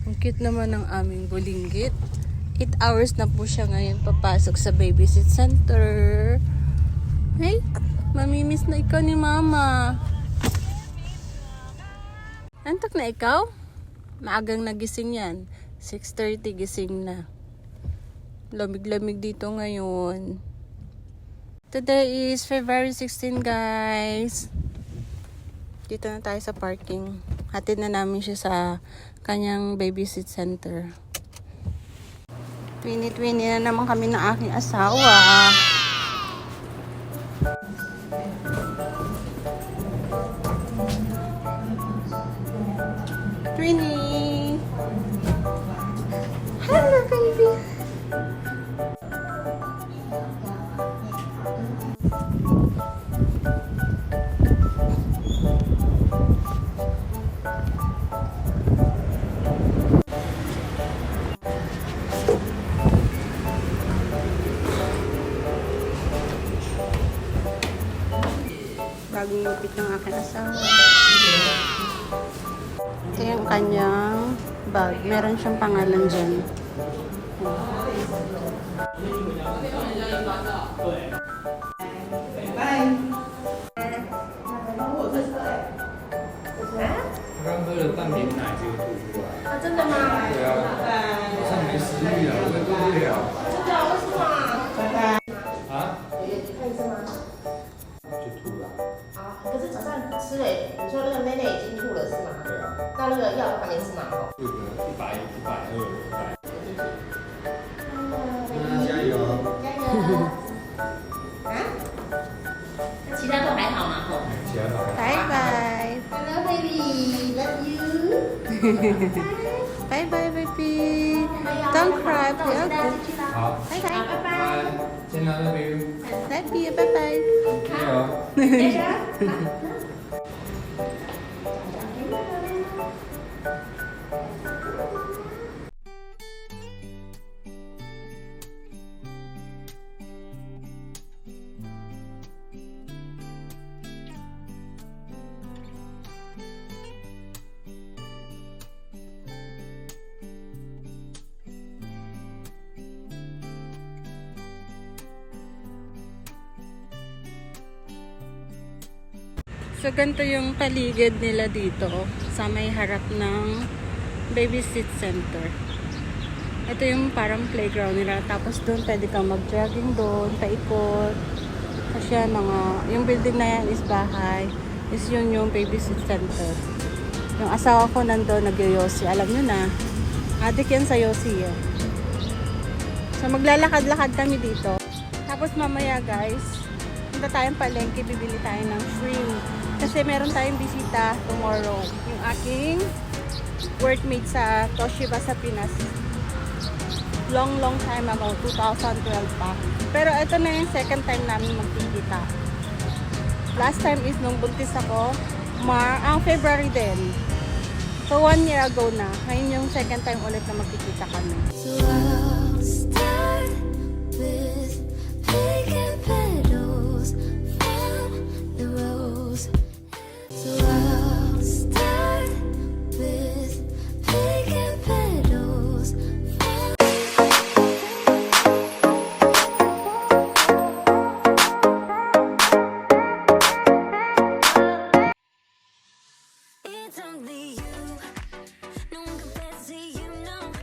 Ang cute naman ng aming bulinggit. 8 hours na po siya ngayon papasok sa babysit center. Hey, mamimiss na ikaw ni mama. Antok na ikaw? Maagang nagising yan. 6:30 gising na. Lamig-lamig dito ngayon. Today is February 16, guys. Dito na tayo sa parking. Hatid na namin siya sa kanyang babysit center. Twini-twini na naman kami ng aking asawa. Twini! Hello, baby! Bagong lupit ng aking asawa. Ito yung kanyang bag. Meron siyang pangalan dyan. Bye bye. Hello, baby. Love you. Bye bye, baby. Don't cry, please. 好， Bye bye. 拜拜。先聊到这边。 Love you. Bye bye. 加油！ 等着。 So, ganito yung paligid nila dito sa may harap ng babysit center. Ito yung parang playground nila. Tapos doon pwede kang mag-jogging doon, paikot. Kasi yan, yung building na yan is bahay. Is yun yung babysit center. Yung asawa ko nandun, nag-yosi. Alam nyo na, adik yan sa yosi. So, maglalakad-lakad kami dito. Tapos mamaya, guys, punta tayong palengke, bibili tayo ng shrimp. Kasi meron tayong bisita tomorrow. Yung aking workmate sa Toshiba sa Pinas. Long time ago, 2012 pa. Pero ito na yung second time namin magkikita. Last time is nung buntis ako, February din. So 1 year ago na. Ngayon yung second time ulit na magkikita kami. So I'll start with picking petals from the rose. So I'll start with picking petals from. It's only you. No one compares to you, no.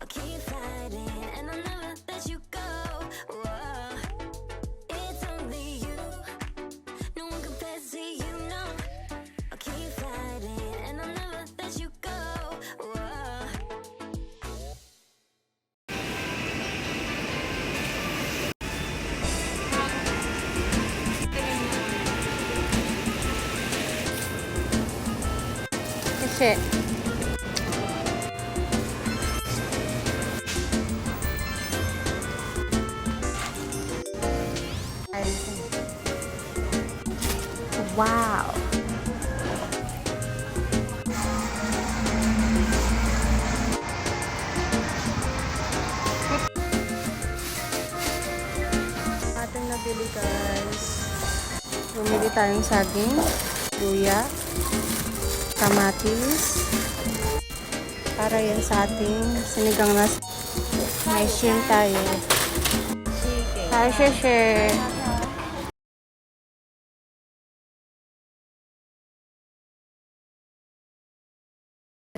I'll keep fighting and I'll never let you go. Whoa. It's only you. No one compares to you, no. I'll keep fighting and I'll never let you go. Whoa. Kasi wow. Ating nabili, guys. Bumili tayong saging, luya, kamatis, Para yan sa ating sinigang na may shrimp tayo. Hi, Sheshe.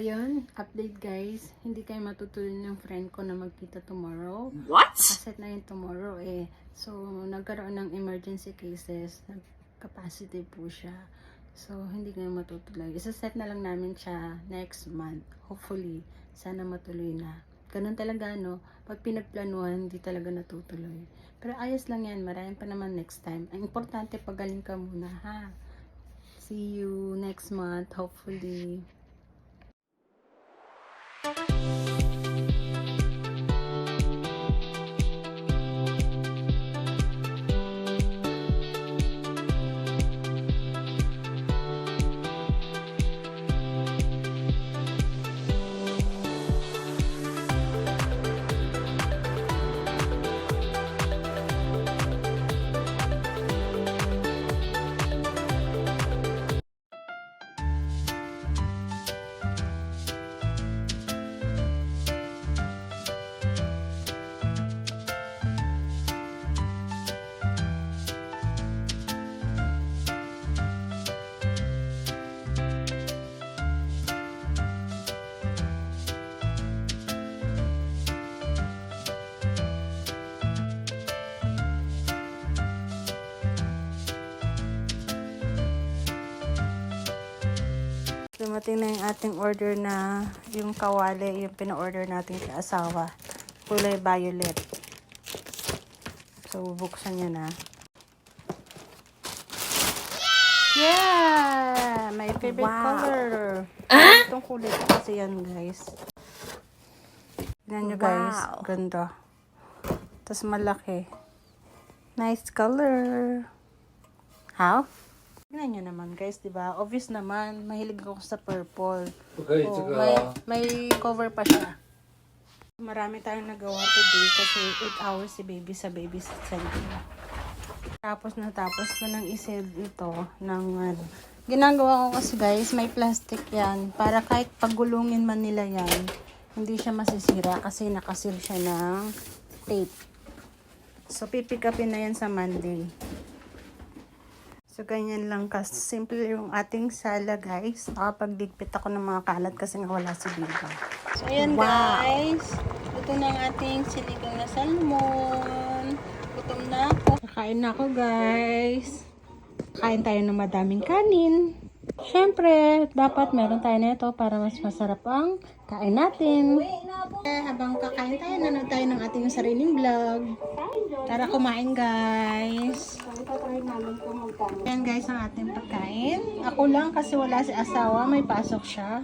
Ayun, update guys. Hindi kayo matutuloy ng friend ko na magkita tomorrow. What? Nakaset na yun tomorrow eh. So, nagkaroon ng emergency cases. Nag-capacity po siya. So, hindi kayo matutuloy. Isa-set na lang namin siya next month. Hopefully, sana matuloy na. Ganun talaga, no? Pag pinagplanuhan, hindi talaga natutuloy. Pero ayos lang yan. Maraming pa naman next time. Ang importante, pagaling ka muna, ha? See you next month, hopefully. Dumating na yung ating order na yung kawali, yung pina-order natin kay asawa. Kulay violet. So, bubuksan niya na. Yeah! My favorite color. Itong kulay ko kasi yan, guys. Tignan nyo, guys. Ganda. Tapos malaki. Nice color. How? Tignan nyo naman, guys, diba? Obvious naman, mahilig ako sa purple. Okay, Oh, tsaka... may cover pa siya. Marami tayong nagawa today kasi 8 hours si baby sa babysit center. Tapos natapos ko nang isil ito ng ano. Ginagawa ko kasi, guys, may plastic yan. Para kahit paggulungin man nila yan, hindi siya masisira kasi nakasil siya ng tape. So, pipick upin na yan sa Monday. So, ganyan lang kasi simple yung ating sala, guys. Nakapagligpit ako ng mga kalat kasi nga wala si Biba. So, ayan, guys. Ito na ang ating sinigang na salmon. Gutom na ako. Kakain na ako, guys. Kain tayo ng madaming kanin. Siyempre, dapat meron tayo nito para mas masarap ang kain natin. Habang kakain tayo, nanood tayo ng ating sariling vlog. Tara kumain, guys. Ayan, guys, ang ating pagkain. Ako lang kasi wala si asawa, may pasok siya.